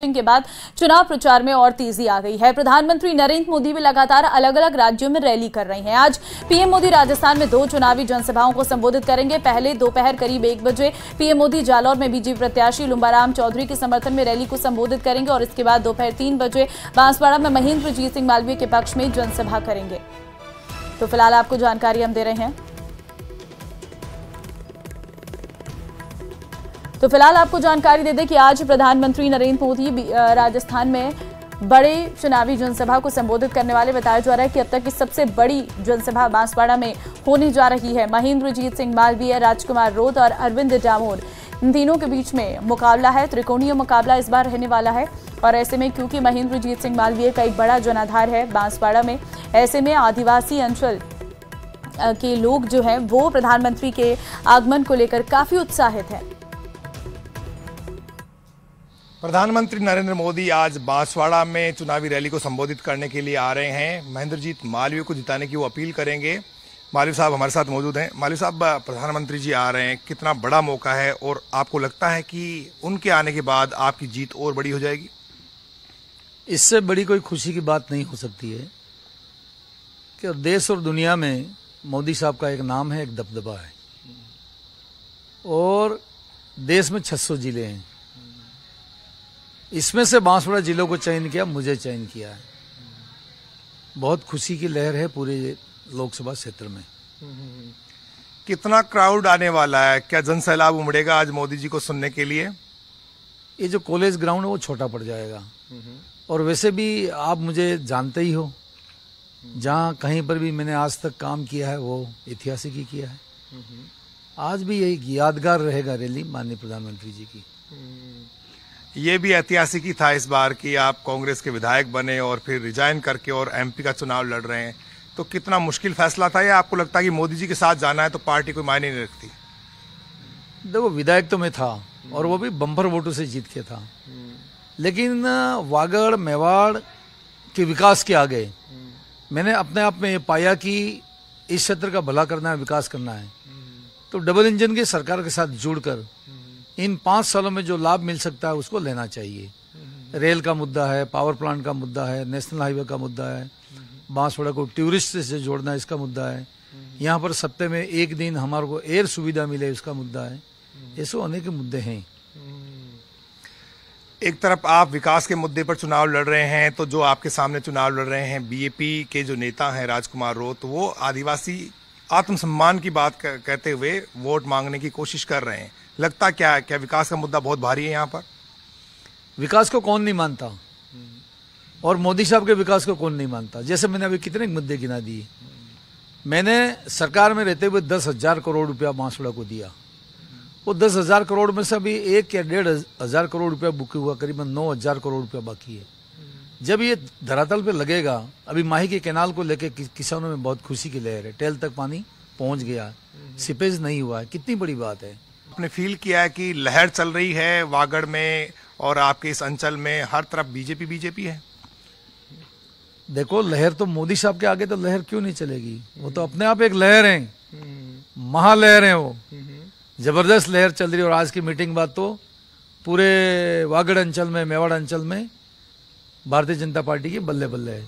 के बाद चुनाव प्रचार में और तेजी आ गई है। प्रधानमंत्री नरेंद्र मोदी भी लगातार अलग अलग राज्यों में रैली कर रहे हैं। आज पीएम मोदी राजस्थान में 2 चुनावी जनसभाओं को संबोधित करेंगे। पहले दोपहर करीब 1 बजे पीएम मोदी जालौर में बीजेपी प्रत्याशी लुम्बाराम चौधरी के समर्थन में रैली को संबोधित करेंगे और इसके बाद दोपहर 3 बजे बांसवाड़ा में महेंद्रजीत सिंह मालवीय के पक्ष में जनसभा करेंगे। तो फिलहाल आपको जानकारी हम दे रहे हैं। तो फिलहाल आपको जानकारी दे दें कि आज प्रधानमंत्री नरेंद्र मोदी राजस्थान में बड़े चुनावी जनसभा को संबोधित करने वाले। बताया जा रहा है कि अब तक की सबसे बड़ी जनसभा बांसवाड़ा में होने जा रही है। महेंद्रजीत सिंह मालवीय, राजकुमार रोत और अरविंद डामोर, इन तीनों के बीच में मुकाबला है। त्रिकोणीय मुकाबला इस बार रहने वाला है और ऐसे में क्योंकि महेंद्रजीत सिंह मालवीय का एक बड़ा जनाधार है बांसवाड़ा में, ऐसे में आदिवासी अंचल के लोग जो है वो प्रधानमंत्री के आगमन को लेकर काफी उत्साहित है। प्रधानमंत्री नरेंद्र मोदी आज बांसवाड़ा में चुनावी रैली को संबोधित करने के लिए आ रहे हैं। महेंद्रजीत मालवीय को जिताने की वो अपील करेंगे। मालवीय साहब हमारे साथ मौजूद हैं। मालवीय साहब, प्रधानमंत्री जी आ रहे हैं, कितना बड़ा मौका है और आपको लगता है कि उनके आने के बाद आपकी जीत और बड़ी हो जाएगी? इससे बड़ी कोई खुशी की बात नहीं हो सकती है कि देश और दुनिया में मोदी साहब का एक नाम है, एक दबदबा है और देश में 600 जिले हैं। इसमें से बांसवाड़ा जिलों को चयन किया, मुझे चयन किया है। बहुत खुशी की लहर है पूरे लोकसभा क्षेत्र में। कितना क्राउड आने वाला है? क्या जन सैलाब उमड़ेगा आज मोदी जी को सुनने के लिए? ये जो कॉलेज ग्राउंड है वो छोटा पड़ जाएगा और वैसे भी आप मुझे जानते ही हो, जहाँ कहीं पर भी मैंने आज तक काम किया है वो ऐतिहासिक ही किया है। आज भी यही यादगार रहेगा रैली माननीय प्रधानमंत्री जी की। ये भी ऐतिहासिक ही था इस बार कि आप कांग्रेस के विधायक बने और फिर रिजाइन करके और एमपी का चुनाव लड़ रहे हैं। तो कितना मुश्किल फैसला था, या आपको लगता है कि मोदी जी के साथ जाना है तो पार्टी कोई मायने नहीं रखती? देखो, विधायक तो मैं था और वो भी बम्पर वोटों से जीत के था, लेकिन वागड़ मेवाड़ के विकास के आगे मैंने अपने आप में ये पाया कि इस क्षेत्र का भला करना है, विकास करना है, तो डबल इंजन की सरकार के साथ जुड़कर इन 5 सालों में जो लाभ मिल सकता है उसको लेना चाहिए। रेल का मुद्दा है, पावर प्लांट का मुद्दा है, नेशनल हाईवे का मुद्दा है, बांसवाड़ा को टूरिस्ट से जोड़ना इसका मुद्दा है, यहाँ पर सप्ताह में 1 दिन हमारे को एयर सुविधा मिले इसका मुद्दा है। ऐसे अनेक मुद्दे हैं। एक तरफ आप विकास के मुद्दे पर चुनाव लड़ रहे हैं, तो जो आपके सामने चुनाव लड़ रहे हैं बीजेपी के जो नेता हैं राजकुमार रोत, वो आदिवासी आत्मसम्मान की बात कहते हुए वोट मांगने की कोशिश कर रहे हैं। लगता क्या विकास का मुद्दा बहुत भारी है यहाँ पर? विकास को कौन नहीं मानता और मोदी साहब के विकास को कौन नहीं मानता? जैसे मैंने अभी कितने मुद्दे गिना दिए। मैंने सरकार में रहते हुए 10,000 करोड़ रुपया बांसवाड़ा को दिया। वो 10,000 करोड़ में से अभी 1 या 1,500 करोड़ रुपया बुक हुआ, करीबन 9,000 करोड़ रुपया बाकी है। जब ये धरातल पे लगेगा, अभी माही के कैनाल को लेके किसानों में बहुत खुशी की लहर है। टेल तक पानी पहुंच गया, सीपेज नहीं हुआ है, कितनी बड़ी बात है। आपने फील किया है कि लहर चल रही है वागड़ में और आपके इस अंचल में हर तरफ बीजेपी है? देखो, लहर तो मोदी साहब के आगे तो लहर क्यों नहीं चलेगी? वो तो अपने आप एक लहर है, महालहर है, वो जबरदस्त लहर चल रही है। और आज की मीटिंग बाद तो पूरे वागड़ अंचल में, मेवाड़ अंचल में भारतीय जनता पार्टी की बल्ले बल्ले है।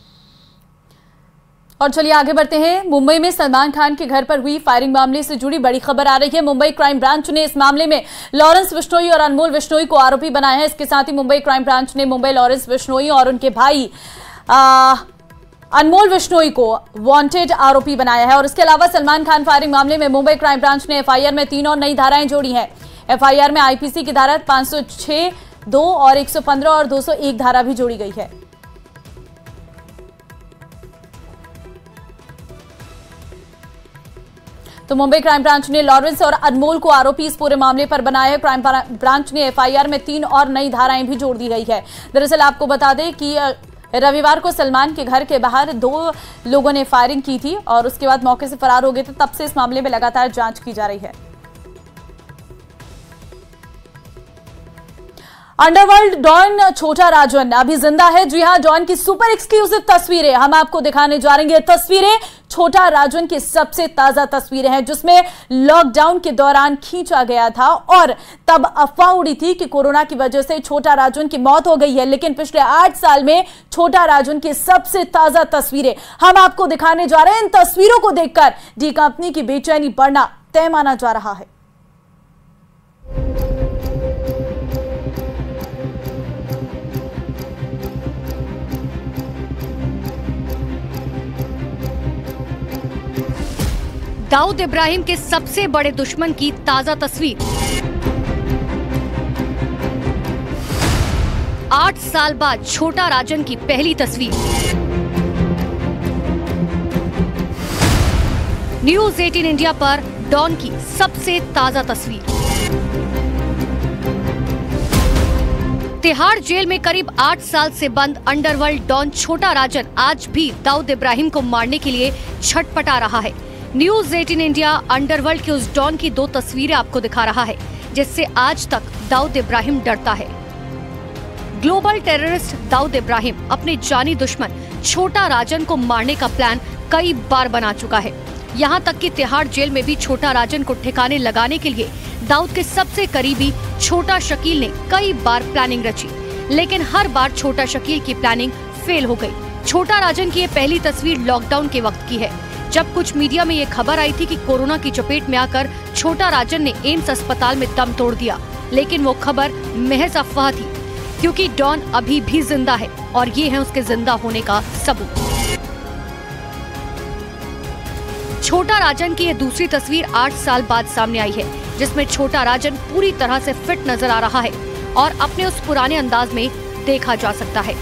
और चलिए आगे बढ़ते हैं। मुंबई में सलमान खान के घर पर हुई फायरिंग मामले से जुड़ी बड़ी खबर आ रही है। मुंबई क्राइम ब्रांच ने इस मामले में लॉरेंस बिश्नोई और अनमोल बिश्नोई को आरोपी बनाया है। इसके साथ ही मुंबई क्राइम ब्रांच ने मुंबई लॉरेंस बिश्नोई और उनके भाई अनमोल बिश्नोई को वांटेड आरोपी बनाया है। और इसके अलावा सलमान खान फायरिंग मामले में मुंबई क्राइम ब्रांच ने एफआईआर में 3 और नई धाराएं जोड़ी हैं। एफआईआर में आईपीसी की धारा 506, 2 और 115 और 201 धारा भी जोड़ी गई है। तो मुंबई क्राइम ब्रांच ने लॉरेंस और अनमोल को आरोपी इस पूरे मामले पर बनाया है। क्राइम ब्रांच ने एफआईआर में 3 और नई धाराएं भी जोड़ दी गई है। दरअसल आपको बता दें कि रविवार को सलमान के घर के बाहर 2 लोगों ने फायरिंग की थी और उसके बाद मौके से फरार हो गए थे। तब से इस मामले में लगातार जांच की जा रही है। अंडरवर्ल्ड डॉन छोटा राजन अभी जिंदा है। जी हां, डॉन की सुपर एक्सक्लूसिव तस्वीरें हम आपको दिखाने जा रहे हैं। तस्वीरें छोटा राजन की सबसे ताजा तस्वीरें हैं, जिसमें लॉकडाउन के दौरान खींचा गया था और तब अफवाह उड़ी थी कि कोरोना की वजह से छोटा राजन की मौत हो गई है। लेकिन पिछले 8 साल में छोटा राजन की सबसे ताजा तस्वीरें हम आपको दिखाने जा रहे हैं। इन तस्वीरों को देखकर डी कंपनी की बेचैनी बढ़ना तय माना जा रहा है। दाऊद इब्राहिम के सबसे बड़े दुश्मन की ताजा तस्वीर। 8 साल बाद छोटा राजन की पहली तस्वीर। न्यूज 18 इंडिया पर डॉन की सबसे ताजा तस्वीर। तिहाड़ जेल में करीब 8 साल से बंद अंडरवर्ल्ड डॉन छोटा राजन आज भी दाऊद इब्राहिम को मारने के लिए छटपटा रहा है। न्यूज 18 इंडिया अंडरवर्ल्ड के उस डॉन की 2 तस्वीरें आपको दिखा रहा है, जिससे आज तक दाऊद इब्राहिम डरता है। ग्लोबल टेररिस्ट दाऊद इब्राहिम अपने जानी दुश्मन छोटा राजन को मारने का प्लान कई बार बना चुका है। यहाँ तक कि तिहाड़ जेल में भी छोटा राजन को ठिकाने लगाने के लिए दाऊद के सबसे करीबी छोटा शकील ने कई बार प्लानिंग रची, लेकिन हर बार छोटा शकील की प्लानिंग फेल हो गई। छोटा राजन की ये पहली तस्वीर लॉकडाउन के वक्त की है, जब कुछ मीडिया में ये खबर आई थी कि कोरोना की चपेट में आकर छोटा राजन ने एम्स अस्पताल में दम तोड़ दिया। लेकिन वो खबर महज अफवाह थी, क्योंकि डॉन अभी भी जिंदा है और ये है उसके जिंदा होने का सबूत। छोटा राजन की ये दूसरी तस्वीर 8 साल बाद सामने आई है, जिसमें छोटा राजन पूरी तरह से फिट नजर आ रहा है और अपने उस पुराने अंदाज में देखा जा सकता है।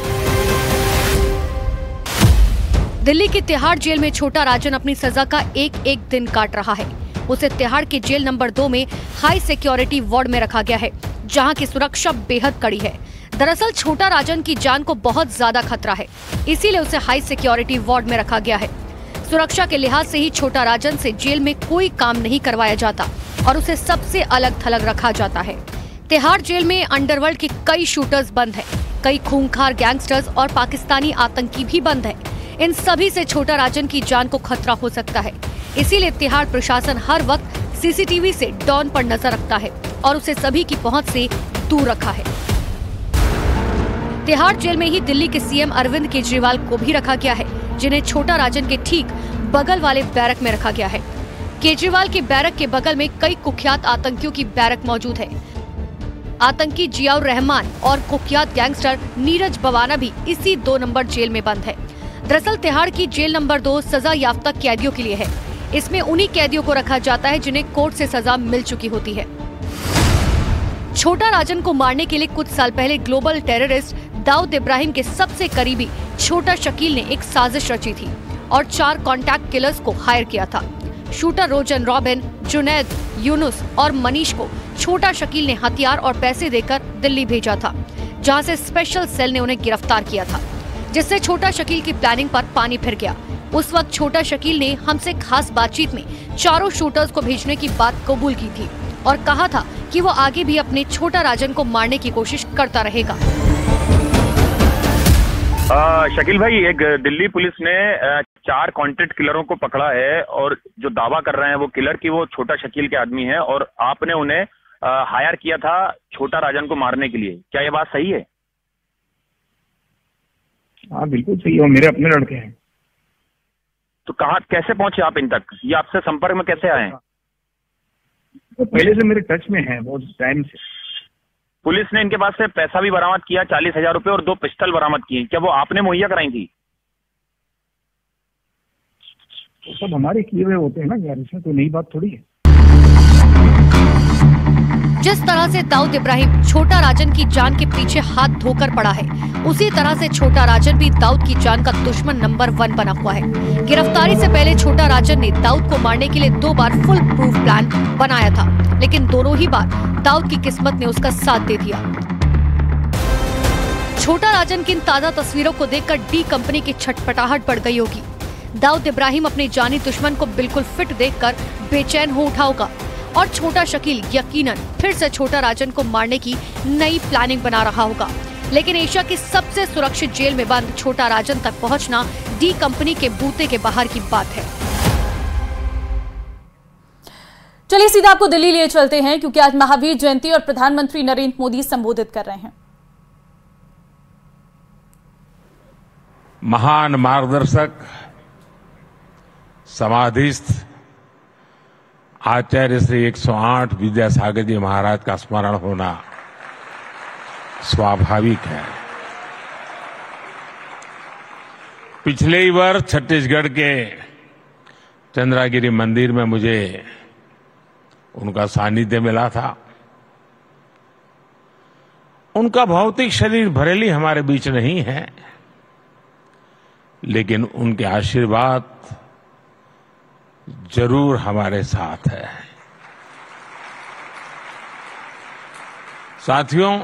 दिल्ली की तिहाड़ जेल में छोटा राजन अपनी सजा का एक एक दिन काट रहा है। उसे तिहाड़ के जेल नंबर 2 में हाई सिक्योरिटी वार्ड में रखा गया है, जहां की सुरक्षा बेहद कड़ी है। दरअसल छोटा राजन की जान को बहुत ज्यादा खतरा है, इसीलिए उसे हाई सिक्योरिटी वार्ड में रखा गया है। सुरक्षा के लिहाज से ही छोटा राजन से जेल में कोई काम नहीं करवाया जाता और उसे सबसे अलग थलग रखा जाता है। तिहाड़ जेल में अंडरवर्ल्ड के कई शूटर्स बंद हैं, कई खूंखार गैंगस्टर्स और पाकिस्तानी आतंकी भी बंद हैं। इन सभी से छोटा राजन की जान को खतरा हो सकता है, इसीलिए तिहाड़ प्रशासन हर वक्त सीसीटीवी से डॉन पर नजर रखता है और उसे सभी की पहुंच से दूर रखा है। तिहाड़ जेल में ही दिल्ली के सीएम अरविंद केजरीवाल को भी रखा गया है, जिन्हें छोटा राजन के ठीक बगल वाले बैरक में रखा गया है। केजरीवाल के बैरक के बगल में कई कुख्यात आतंकियों की बैरक मौजूद है। आतंकी जियाउर रहमान और कुख्यात गैंगस्टर नीरज बवाना भी इसी 2 नंबर जेल में बंद है। दरअसल तिहाड़ की जेल नंबर 2 सजा याफ्ता कैदियों के लिए है। इसमें उन्हीं कैदियों को रखा जाता है जिन्हें कोर्ट से सजा मिल चुकी होती है। छोटा राजन को मारने के लिए कुछ साल पहले ग्लोबल टेररिस्ट दाऊद इब्राहिम के सबसे करीबी छोटा शकील ने एक साजिश रची थी और 4 कॉन्टैक्ट किलर्स को हायर किया था। शूटर रोजन रॉबिन, जुनैद, यूनुस और मनीष को छोटा शकील ने हथियार और पैसे देकर दिल्ली भेजा था, जहां से स्पेशल सेल ने उन्हें गिरफ्तार किया था, जिससे छोटा शकील की प्लानिंग पर पानी फिर गया। उस वक्त छोटा शकील ने हमसे खास बातचीत में 4 शूटर्स को भेजने की बात कबूल की थी और कहा था कि वो आगे भी अपने छोटा राजन को मारने की कोशिश करता रहेगा। शकील भाई, एक दिल्ली पुलिस ने 4 कॉन्ट्रैक्ट किलरों को पकड़ा है और जो दावा कर रहे हैं वो किलर की वो छोटा शकील के आदमी है और आपने उन्हें हायर किया था छोटा राजन को मारने के लिए। क्या ये बात सही है? हाँ बिल्कुल सही है, मेरे अपने लड़के हैं। तो कहाँ कैसे पहुंचे आप इन तक? ये आपसे संपर्क में कैसे आए? तो पहले से मेरे टच में है बहुत टाइम से। पुलिस ने इनके पास से पैसा भी बरामद किया, 40,000 रुपए और 2 पिस्टल बरामद किए। क्या वो आपने मुहैया कराई थी? तो सब हमारे किए हुए होते हैं ना यार, इसमें तो नई बात थोड़ी है। जिस तरह से दाऊद इब्राहिम छोटा राजन की जान के पीछे हाथ धोकर पड़ा है, उसी तरह से छोटा राजन भी दाऊद की जान का दुश्मन नंबर 1 बना हुआ है। गिरफ्तारी से पहले छोटा राजन ने दाऊद को मारने के लिए 2 बार फुल प्रूफ प्लान बनाया था, लेकिन दोनों ही बार दाऊद की किस्मत ने उसका साथ दे दिया। छोटा राजन की इन ताजा तस्वीरों को देखकर डी कंपनी की छटपटाहट बढ़ गई होगी। दाऊद इब्राहिम अपने जानी दुश्मन को बिल्कुल फिट देखकर बेचैन हो उठा होगा और छोटा शकील यकीनन फिर से छोटा राजन को मारने की नई प्लानिंग बना रहा होगा। लेकिन एशिया की सबसे सुरक्षित जेल में बंद छोटा राजन तक पहुंचना डी कंपनी के बूते के बाहर की बात है। चलिए सीधा आपको दिल्ली लिए चलते हैं, क्योंकि आज महावीर जयंती और प्रधानमंत्री नरेंद्र मोदी संबोधित कर रहे हैं। महान मार्गदर्शक समाधिस्थ आचार्य श्री 108 विद्यासागर जी महाराज का स्मरण होना स्वाभाविक है। पिछले ही वर्ष छत्तीसगढ़ के चंद्रागिरी मंदिर में मुझे उनका सानिध्य मिला था। उनका भौतिक शरीर भरेली हमारे बीच नहीं है, लेकिन उनके आशीर्वाद जरूर हमारे साथ है। साथियों,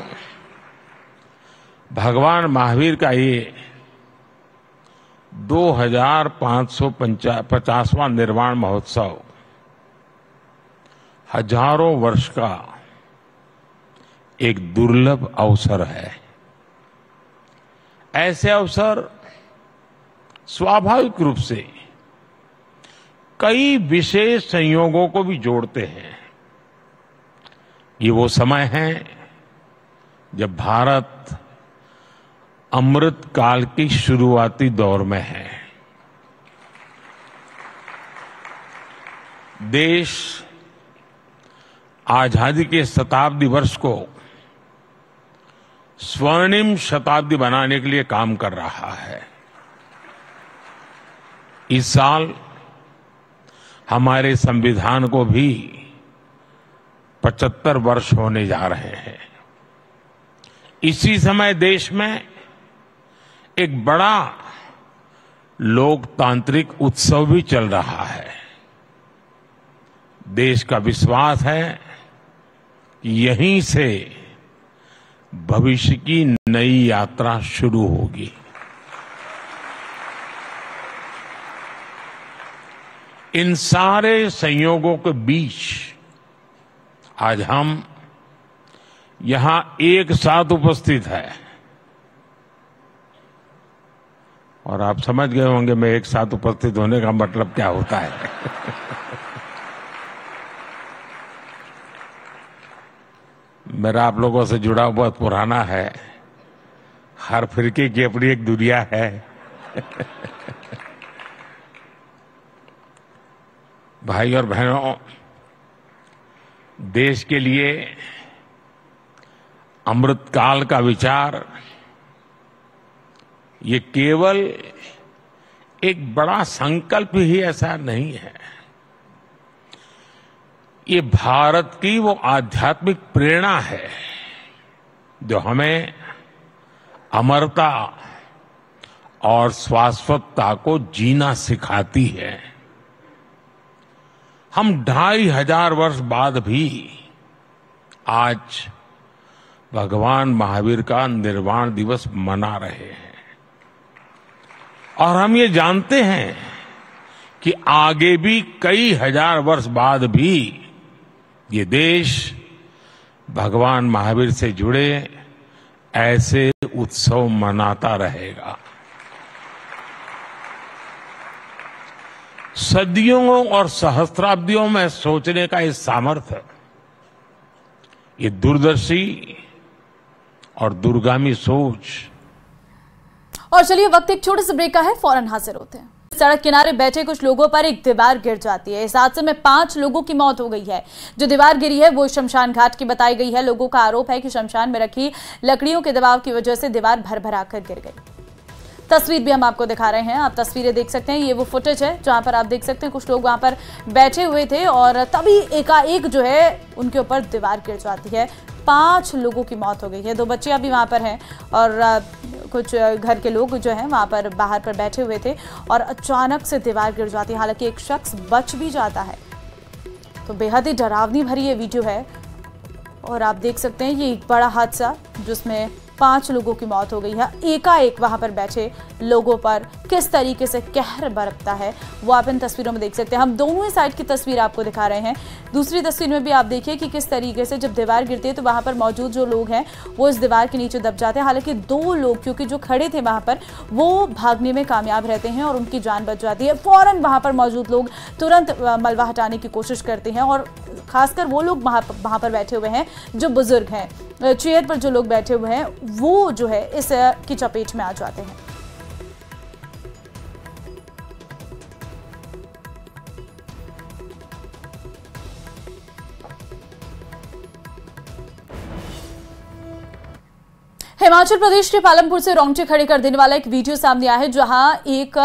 भगवान महावीर का ये 2550वां निर्वाण महोत्सव हजारों वर्ष का एक दुर्लभ अवसर है। ऐसे अवसर स्वाभाविक रूप से कई विशेष संयोगों को भी जोड़ते हैं। ये वो समय है जब भारत अमृत काल की शुरुआती दौर में है। देश आजादी के शताब्दी वर्ष को स्वर्णिम शताब्दी बनाने के लिए काम कर रहा है। इस साल हमारे संविधान को भी 75 वर्ष होने जा रहे हैं। इसी समय देश में एक बड़ा लोकतांत्रिक उत्सव भी चल रहा है। देश का विश्वास है कि यहीं से भविष्य की नई यात्रा शुरू होगी। इन सारे संयोगों के बीच आज हम यहां एक साथ उपस्थित है। और आप समझ गए होंगे मैं एक साथ उपस्थित होने का मतलब क्या होता है। मेरा आप लोगों से जुड़ा बहुत पुराना है। हर फिरके की अपनी एक दुनिया है। भाई और बहनों, देश के लिए अमृतकाल का विचार ये केवल एक बड़ा संकल्प ही ऐसा नहीं है। ये भारत की वो आध्यात्मिक प्रेरणा है जो हमें अमरता और शाश्वतता को जीना सिखाती है। हम 2500 वर्ष बाद भी आज भगवान महावीर का निर्वाण दिवस मना रहे हैं। और हम ये जानते हैं कि आगे भी कई हजार वर्ष बाद भी ये देश भगवान महावीर से जुड़े ऐसे उत्सव मनाता रहेगा। सदियों और सहस्त्राब्दियों में सोचने का इस सामर्थ्य, ये दूरदर्शी और दूरगामी सोच। और चलिए वक्त एक छोटे से ब्रेक का है, फौरन हाजिर होते हैं। सड़क किनारे बैठे कुछ लोगों पर एक दीवार गिर जाती है। इस हादसे में 5 लोगों की मौत हो गई है। जो दीवार गिरी है वो शमशान घाट की बताई गई है। लोगों का आरोप है कि शमशान में रखी लकड़ियों के दबाव की वजह से दीवार भर कर गिर गई। तस्वीर भी हम आपको दिखा रहे हैं, आप तस्वीरें देख सकते हैं। ये वो फुटेज है जहां पर आप देख सकते हैं कुछ लोग वहां पर बैठे हुए थे और तभी एकाएक जो है उनके ऊपर दीवार गिर जाती है। 5 लोगों की मौत हो गई है। 2 बच्चियां भी वहां पर हैं और कुछ घर के लोग जो हैं वहां पर बाहर पर बैठे हुए थे और अचानक से दीवार गिर जाती है। हालांकि एक शख्स बच भी जाता है। तो बेहद ही डरावनी भरी ये वीडियो है और आप देख सकते हैं ये एक बड़ा हादसा जिसमें 5 लोगों की मौत हो गई है। एकाएक वहां पर बैठे लोगों पर किस तरीके से कहर बरतता है वो आप इन तस्वीरों में देख सकते हैं। हम दोनों ही साइड की तस्वीर आपको दिखा रहे हैं। दूसरी तस्वीर में भी आप देखिए कि किस तरीके से जब दीवार गिरती है तो वहां पर मौजूद जो लोग हैं वो इस दीवार के नीचे दब जाते हैं। हालांकि 2 लोग क्योंकि जो खड़े थे वहां पर वो भागने में कामयाब रहते हैं और उनकी जान बच जाती है। फौरन वहां पर मौजूद लोग तुरंत मलबा हटाने की कोशिश करते हैं और खासकर वो लोग वहां पर बैठे हुए हैं जो बुजुर्ग हैं, चेयर पर जो लोग बैठे हुए हैं वो जो है इस की चपेट में आ जाते हैं। हिमाचल प्रदेश के पालमपुर से रोंगटे खड़े कर देने वाला एक वीडियो सामने आया है जहां एक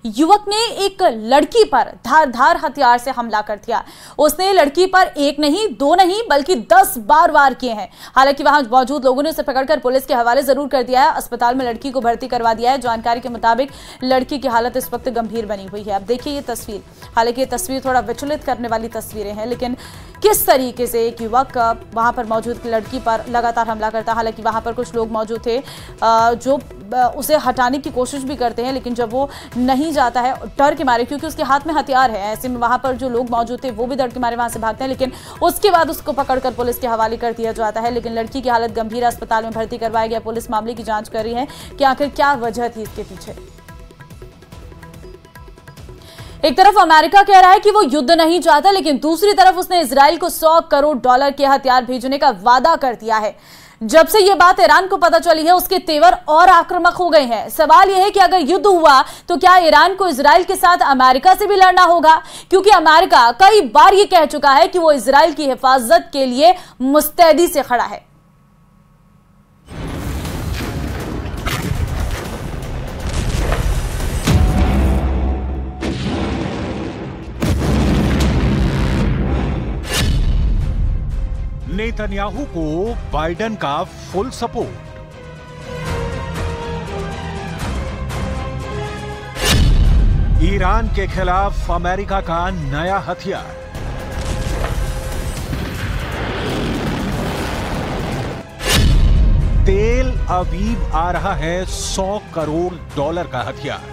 युवक ने एक लड़की पर धारदार हथियार से हमला कर दिया। उसने लड़की पर 1 नहीं 2 नहीं बल्कि 10 बार वार किए हैं। हालांकि वहां मौजूद लोगों ने उसे पकड़कर पुलिस के हवाले जरूर कर दिया है। अस्पताल में लड़की को भर्ती करवा दिया है। जानकारी के मुताबिक लड़की की हालत इस वक्त गंभीर बनी हुई है। अब देखिए ये तस्वीर, हालांकि ये तस्वीर थोड़ा विचलित करने वाली तस्वीरें हैं, लेकिन किस तरीके से एक युवक वहां पर मौजूद लड़की पर लगातार हमला करता है। हालांकि वहां पर कुछ लोग मौजूद थे जो उसे हटाने की कोशिश भी करते हैं, लेकिन जब वो नहीं जाता है डर के मारे, क्योंकि उसके हाथ में हथियार है, ऐसे में वहां पर जो लोग मौजूद थे वो भी डर के मारे वहां से भागते हैं। लेकिन उसके बाद उसको पकड़कर पुलिस के हवाले कर दिया जाता है। लेकिन लड़की की हालत गंभीर, अस्पताल में भर्ती करवाया गया। पुलिस मामले की जांच कर रही है कि आखिर क्या वजह थी इसके पीछे। एक तरफ अमेरिका कह रहा है कि वो युद्ध नहीं चाहता, लेकिन दूसरी तरफ उसने इजराइल को $100 करोड़ के हथियार भेजने का वादा कर दिया है। जब से ये बात ईरान को पता चली है उसके तेवर और आक्रामक हो गए हैं। सवाल यह है कि अगर युद्ध हुआ तो क्या ईरान को इजराइल के साथ अमेरिका से भी लड़ना होगा, क्योंकि अमेरिका कई बार ये कह चुका है कि वो इजराइल की हिफाजत के लिए मुस्तैदी से खड़ा है। नेतन्याहू को बाइडेन का फुल सपोर्ट। ईरान के खिलाफ अमेरिका का नया हथियार। तेल अवीव आ रहा है $100 करोड़ का हथियार।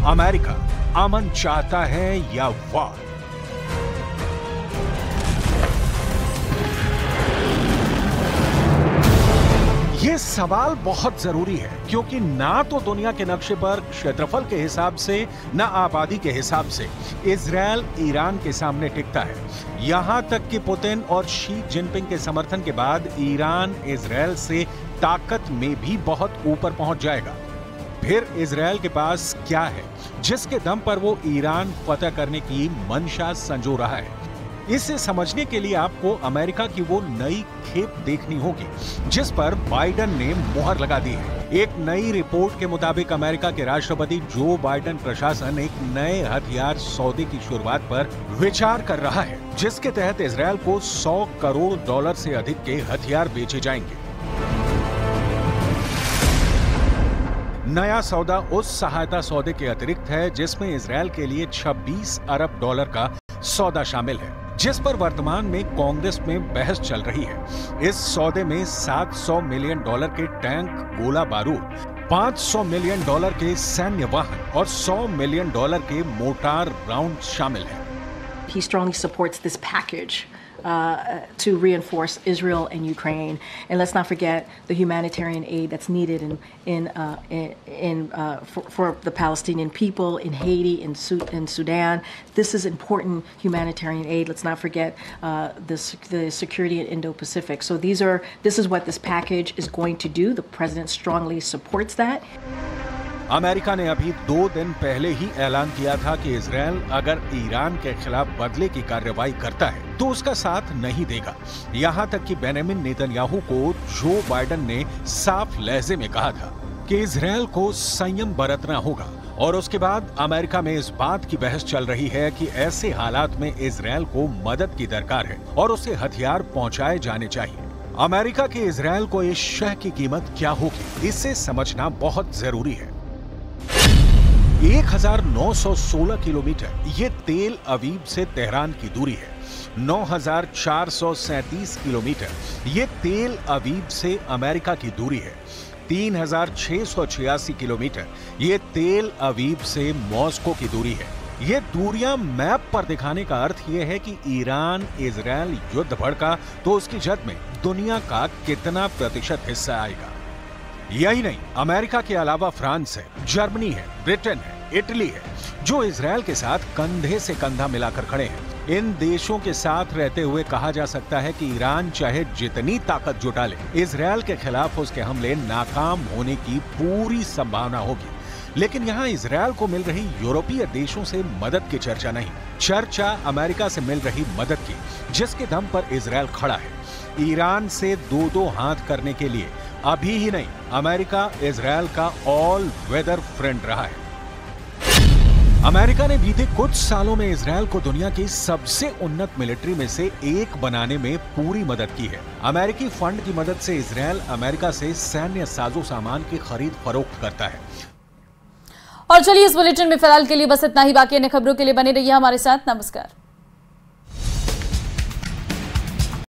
अमेरिका अमन चाहता है या वार? ये सवाल बहुत जरूरी है, क्योंकि ना तो दुनिया के नक्शे पर क्षेत्रफल के हिसाब से ना आबादी के हिसाब से इजराइल ईरान के सामने टिकता है। यहां तक कि पुतिन और शी जिनपिंग के समर्थन के बाद ईरान इजराइल से ताकत में भी बहुत ऊपर पहुंच जाएगा। फिर इजराइल के पास क्या है जिसके दम पर वो ईरान फतह करने की मंशा संजो रहा है? इसे समझने के लिए आपको अमेरिका की वो नई खेप देखनी होगी जिस पर बाइडेन ने मुहर लगा दी है। एक नई रिपोर्ट के मुताबिक अमेरिका के राष्ट्रपति जो बाइडेन प्रशासन एक नए हथियार सौदे की शुरुआत पर विचार कर रहा है, जिसके तहत इजराइल को $100 करोड़ से अधिक के हथियार बेचे जाएंगे। नया सौदा उस सहायता सौदे के अतिरिक्त है जिसमें इजराइल के लिए $26 अरब का सौदा शामिल है, जिस पर वर्तमान में कांग्रेस में बहस चल रही है। इस सौदे में $700 मिलियन के टैंक, गोला बारूद, $500 मिलियन के सैन्य वाहन और $100 मिलियन के मोर्टार राउंड शामिल है। He strongly supports this package to reinforce Israel and Ukraine, and let's not forget the humanitarian aid that's needed for the Palestinian people in Haiti, in Sudan. This is important humanitarian aid. Let's not forget the security in Indo-Pacific. So this is what this package is going to do. The president strongly supports that. America ने अभी 2 दिन पहले ही ऐलान किया था कि Israel अगर Iran के खिलाफ बदले की कार्रवाई करता है तो उसका साथ नहीं देगा। यहां तक कि बेंजामिन नेतन्याहू को जो बाइडेन ने साफ लहजे में कहा था कि इजराइल को संयम बरतना होगा। और उसके बाद अमेरिका में इस बात की बहस चल रही है कि ऐसे हालात में इजराइल को मदद की दरकार है और उसे हथियार पहुंचाए जाने चाहिए। अमेरिका के इजराइल को इस शह की कीमत क्या होगी, इसे समझना बहुत जरूरी है। 1916 किलोमीटर ये तेल अवीव से तेहरान की दूरी है। 9437 किलोमीटर ये तेल अवीव से अमेरिका की दूरी है। 3686 किलोमीटर ये तेल अवीव से मॉस्को की दूरी है। ये दूरियां मैप पर दिखाने का अर्थ ये है कि ईरान इजराइल युद्ध भड़का तो उसकी जद में दुनिया का कितना प्रतिशत हिस्सा आएगा। यही नहीं, अमेरिका के अलावा फ्रांस है, जर्मनी है, ब्रिटेन है, इटली है, जो इजराइल के साथ कंधे से कंधा मिलाकर खड़े हैं। इन देशों के साथ रहते हुए कहा जा सकता है कि ईरान चाहे जितनी ताकत जुटा ले, इजराइल के खिलाफ उसके हमले नाकाम होने की पूरी संभावना होगी। लेकिन यहाँ इजराइल को मिल रही यूरोपीय देशों से मदद की चर्चा नहीं, चर्चा अमेरिका से मिल रही मदद की, जिसके दम पर इजराइल खड़ा है। ईरान से दो हाथ करने के लिए अभी ही नहीं, अमेरिका इजराइल का ऑल वेदर फ्रेंड रहा है। अमेरिका ने बीते कुछ सालों में इजराइल को दुनिया की सबसे उन्नत मिलिट्री में से एक बनाने में पूरी मदद की है। अमेरिकी फंड की मदद से इजराइल अमेरिका से सैन्य साजो सामान की खरीद फरोख्त करता है। और चलिए इस बुलेटिन में फिलहाल के लिए बस इतना ही। बाकी अन्य खबरों के लिए बने रहिए हमारे साथ। नमस्कार।